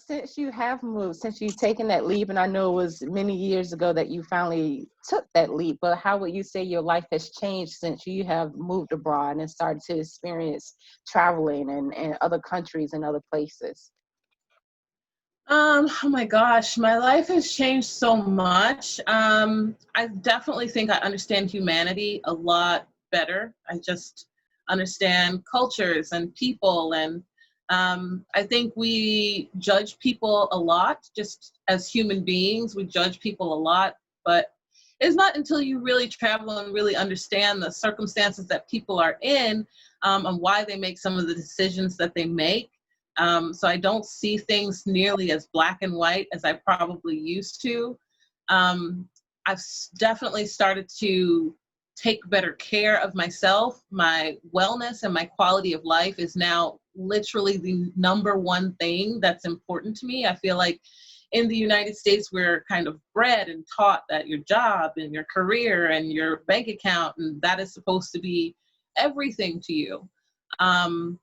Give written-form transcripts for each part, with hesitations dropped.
Since you have moved, since you've taken that leap, and I know it was many years ago that you finally took that leap, but how would you say your life has changed since you have moved abroad and started to experience traveling and other countries and other places? Oh my gosh, my life has changed so much. I definitely think I understand humanity a lot better. I just understand cultures and people, and I think we judge people a lot just as human beings. We judge people a lot, but it's not until you really travel and really understand the circumstances that people are in, and why they make some of the decisions that they make. So I don't see things nearly as black and white as I probably used to. I've definitely started to take better care of myself. My wellness and my quality of life is now literally the number one thing that's important to me. I feel like in the United States, we're kind of bred and taught that your job and your career and your bank account, and that is supposed to be everything to you. Um,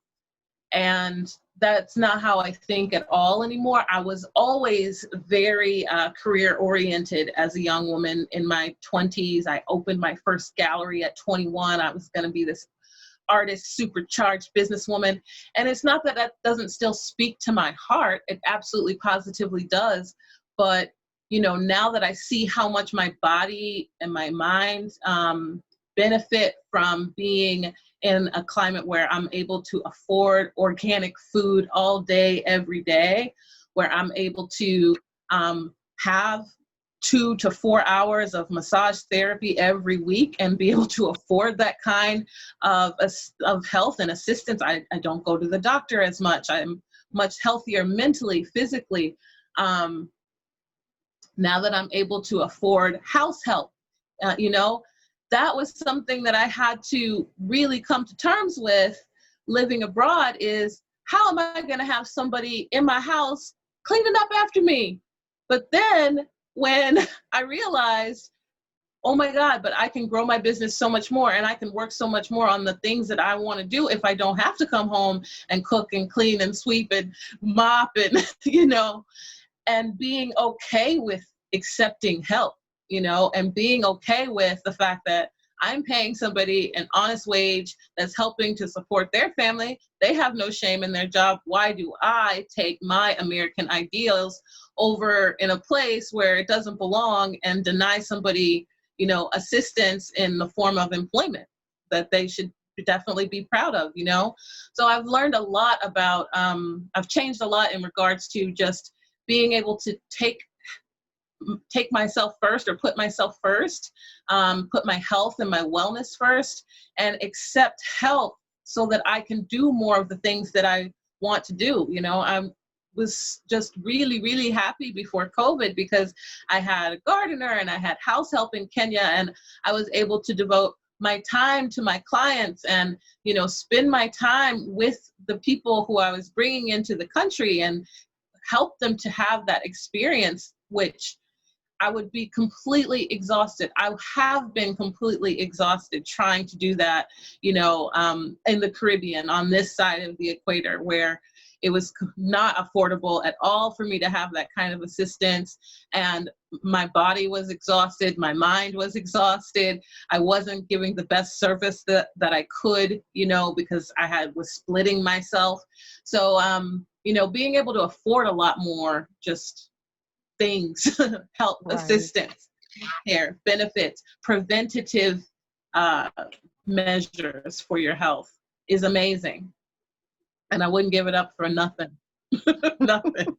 and that's not how I think at all anymore. I was always very career oriented as a young woman in my 20s. I opened my first gallery at 21. I was going to be this artist, supercharged businesswoman. And it's not that that doesn't still speak to my heart. It absolutely positively does. But, you know, now that I see how much my body and my mind benefit from being in a climate where I'm able to afford organic food all day, every day, where I'm able to have 2 to 4 hours of massage therapy every week and be able to afford that kind of health and assistance. I don't go to the doctor as much. I'm much healthier mentally, physically. Now that I'm able to afford house help, you know, that was something that I had to really come to terms with living abroad is how am I going to have somebody in my house cleaning up after me? But then when I realized, oh my God, but I can grow my business so much more and I can work so much more on the things that I want to do if I don't have to come home and cook and clean and sweep and mop and, you know, and being okay with accepting help, you know, and being okay with the fact that I'm paying somebody an honest wage that's helping to support their family. They have no shame in their job. Why do I take my American ideals over in a place where it doesn't belong and deny somebody, you know, assistance in the form of employment that they should definitely be proud of, you know? So I've learned a lot about, I've changed a lot in regards to just being able to take myself first or put myself first, put my health and my wellness first, and accept help so that I can do more of the things that I want to do. You know, I was just really, really happy before COVID because I had a gardener and I had house help in Kenya, and I was able to devote my time to my clients and, you know, spend my time with the people who I was bringing into the country and help them to have that experience, which I would be completely exhausted. I have been completely exhausted trying to do that, you know, in the Caribbean on this side of the equator where it was not affordable at all for me to have that kind of assistance. And my body was exhausted. My mind was exhausted. I wasn't giving the best service that I could, you know, because was splitting myself. So, you know, being able to afford a lot more just things, help, Right. assistance, care, benefits, preventative uh, measures for your health is amazing. And I wouldn't give it up for nothing. Nothing.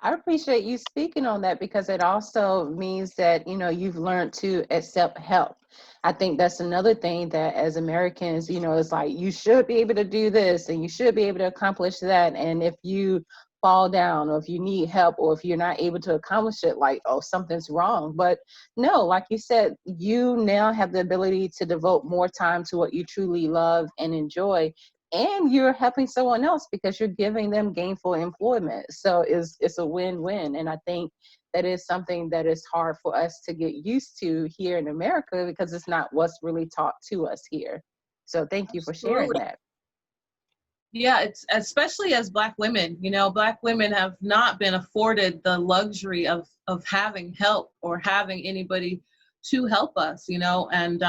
I appreciate you speaking on that because it also means that, you know, you've learned to accept help. I think that's another thing that as Americans, you know, it's like you should be able to do this and you should be able to accomplish that. And if you fall down or if you need help or if you're not able to accomplish it, like, oh, something's wrong. But no, like you said, you now have the ability to devote more time to what you truly love and enjoy, and you're helping someone else because you're giving them gainful employment. So it's a win-win. And I think that is something that is hard for us to get used to here in America because it's not what's really taught to us here. So thank you for sharing Absolutely. that. Yeah, it's especially as Black women, Black women have not been afforded the luxury of having help or having anybody to help us, and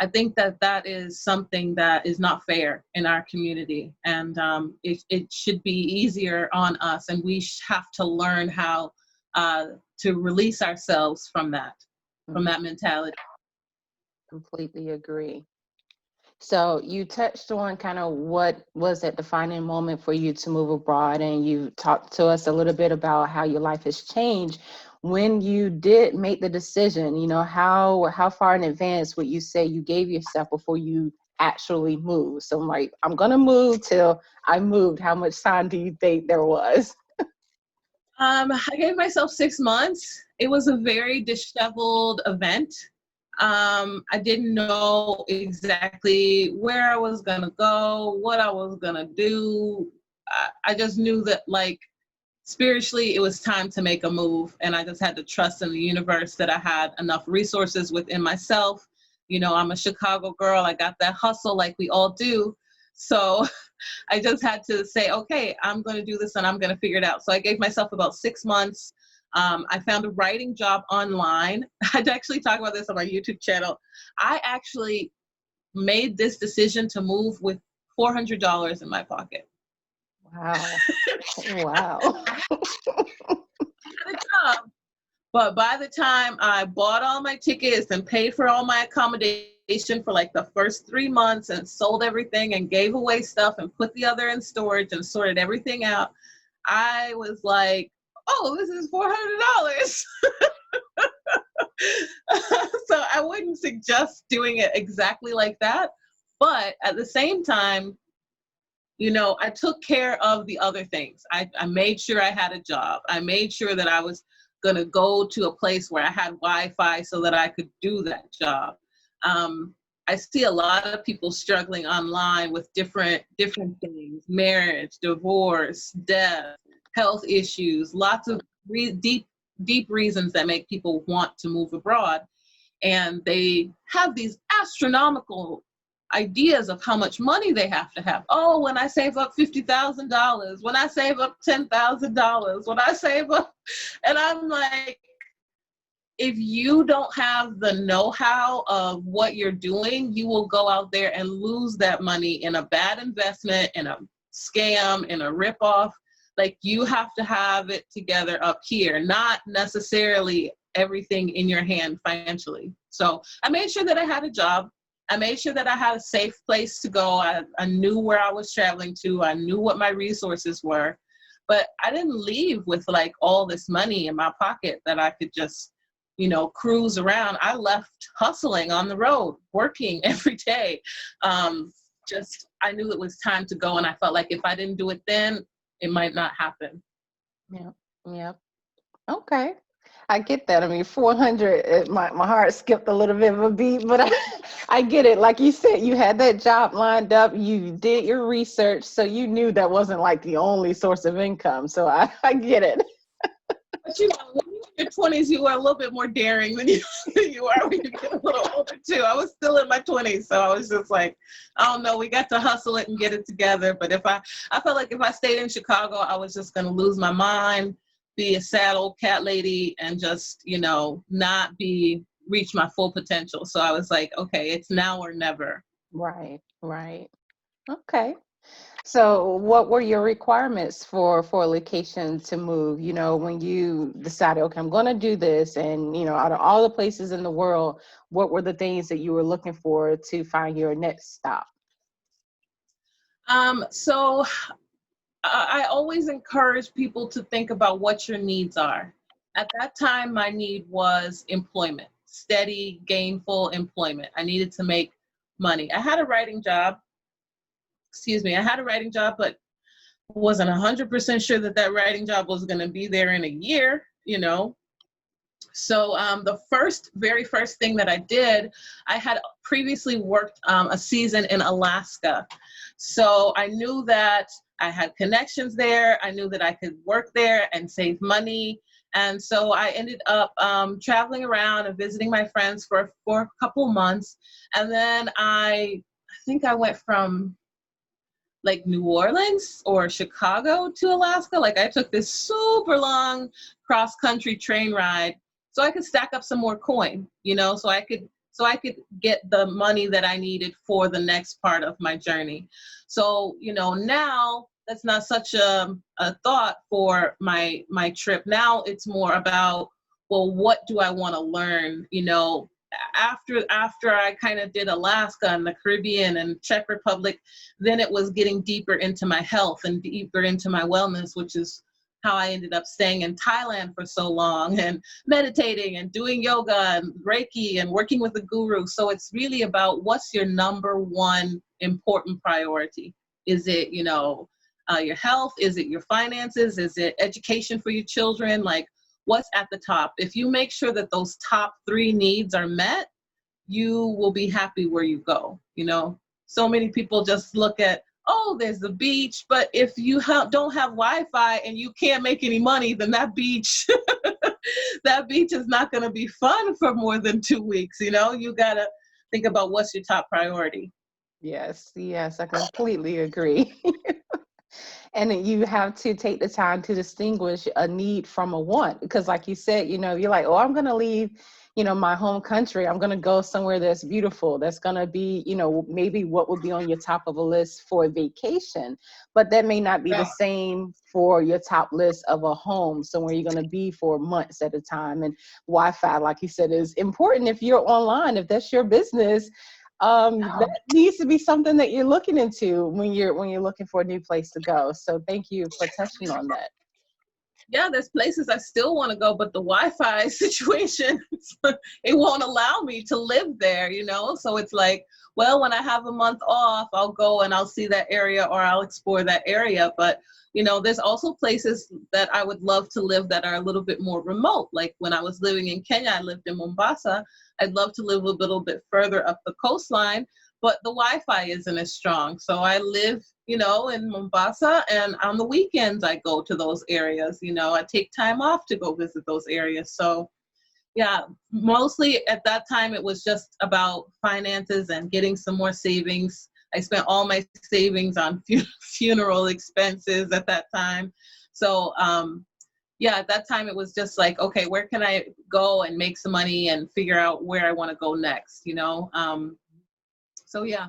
I think that is something that is not fair in our community, and it should be easier on us, and we have to learn how to release ourselves from Mhm. that mentality. Completely agree. So you touched on kind of what was that defining moment for you to move abroad, and you talked to us a little bit about how your life has changed. When you did make the decision, how far in advance would you say you gave yourself before you actually moved? So I'm like, I'm gonna move till I moved. How much time do you think there was? I gave myself 6 months. It was a very disheveled event. I didn't know exactly where I was going to go, what I was going to do. I just knew that, like, spiritually, it was time to make a move. And I just had to trust in the universe that I had enough resources within myself. I'm a Chicago girl. I got that hustle like we all do. So I just had to say, okay, I'm going to do this and I'm going to figure it out. So I gave myself about 6 months. I found a writing job online. I'd actually talk about this on my YouTube channel. I actually made this decision to move with $400 in my pocket. Wow. Wow. I had a job, but by the time I bought all my tickets and paid for all my accommodation for like the first 3 months and sold everything and gave away stuff and put the other in storage and sorted everything out, I was like, oh, this is $400. So I wouldn't suggest doing it exactly like that. But at the same time, I took care of the other things. I made sure I had a job. I made sure that I was going to go to a place where I had Wi-Fi so that I could do that job. Um, I see a lot of people struggling online with different things: marriage, divorce, death, health issues, lots of deep reasons that make people want to move abroad. And they have these astronomical ideas of how much money they have to have. Oh, when I save up $50,000, when I save up $10,000, when I save up, and I'm like, if you don't have the know-how of what you're doing, you will go out there and lose that money in a bad investment, in a scam, in a ripoff. Like, you have to have it together up here, not necessarily everything in your hand financially. So I made sure that I had a job. I made sure that I had a safe place to go. I knew where I was traveling to. I knew what my resources were. But I didn't leave with like all this money in my pocket that I could just cruise around. I left hustling on the road, working every day. Just, I knew it was time to go. And I felt like if I didn't do it then, it might not happen. Yeah. Yeah. Okay. I get that. I mean, 400, my heart skipped a little bit of a beat, but I get it. Like you said, you had that job lined up, you did your research, so you knew that wasn't like the only source of income. So I get it. But when you're in your 20s, you are a little bit more daring than you are when you get a little older too. I was still in my 20s, so I was just like, I don't know, we got to hustle it and get it together. But I felt like if I stayed in Chicago, I was just going to lose my mind, be a sad old cat lady, and just, not reach my full potential. So I was like, okay, it's now or never. Right, right. Okay. So what were your requirements for a location to move? When you decided, okay, I'm going to do this, and out of all the places in the world, what were the things that you were looking for to find your next stop? So I always encourage people to think about what your needs are. At that time, my need was employment, steady, gainful employment. I needed to make money. I had a writing job. Excuse me. I had a writing job, but wasn't 100% sure that writing job was going to be there in a year. So the very first thing that I did, I had previously worked a season in Alaska. So I knew that I had connections there. I knew that I could work there and save money. And so I ended up traveling around and visiting my friends for a couple months. And then I think I went from like New Orleans or Chicago to Alaska. Like I took this super long cross country train ride so I could stack up some more coin, you know, so I could get the money that I needed for the next part of my journey. So, you know, now that's not such a thought for my trip. Now it's more about, well, what do I want to learn, you know, after I kind of did Alaska and the Caribbean and Czech Republic, then it was getting deeper into my health and deeper into my wellness, which is how I ended up staying in Thailand for so long and meditating and doing yoga and Reiki and working with a guru. So it's really about what's your number one important priority. Is it, you know, your health? Is it your finances? Is it education for your children? Like, what's at the top? If you make sure that those top 3 needs are met, you will be happy where you go. You know, so many people just look at, oh, there's the beach, but if you don't have Wi-Fi and you can't make any money, then that beach, that beach is not going to be fun for more than 2 weeks. You know, you got to think about what's your top priority. Yes, yes, I completely agree. And you have to take the time to distinguish a need from a want, because like you said, you know, you're like, oh, I'm going to leave, you know, my home country. I'm going to go somewhere that's beautiful. That's going to be, you know, maybe what would be on your top of a list for a vacation, but that may not be the Yeah. same for your top list of a home, somewhere you're going to be for months at a time. And Wi-Fi, like you said, is important if you're online, if that's your business. That needs to be something that you're looking into when you're looking for a new place to go. So thank you for touching on that. Yeah, there's places I still want to go, but the Wi-Fi situation, it won't allow me to live there, you know? So it's like, well, when I have a month off, I'll go and I'll see that area or I'll explore that area. But, you know, there's also places that I would love to live that are a little bit more remote. Like when I was living in Kenya, I lived in Mombasa. I'd love to live a little bit further up the coastline, but the Wi-Fi isn't as strong. So I live, you know, in Mombasa, and on the weekends I go to those areas. You know, I take time off to go visit those areas. So yeah, mostly at that time it was just about finances and getting some more savings. I spent all my savings on funeral expenses at that time. So yeah, at that time it was just like, okay, where can I go and make some money and figure out where I want to go next, you know? So yeah.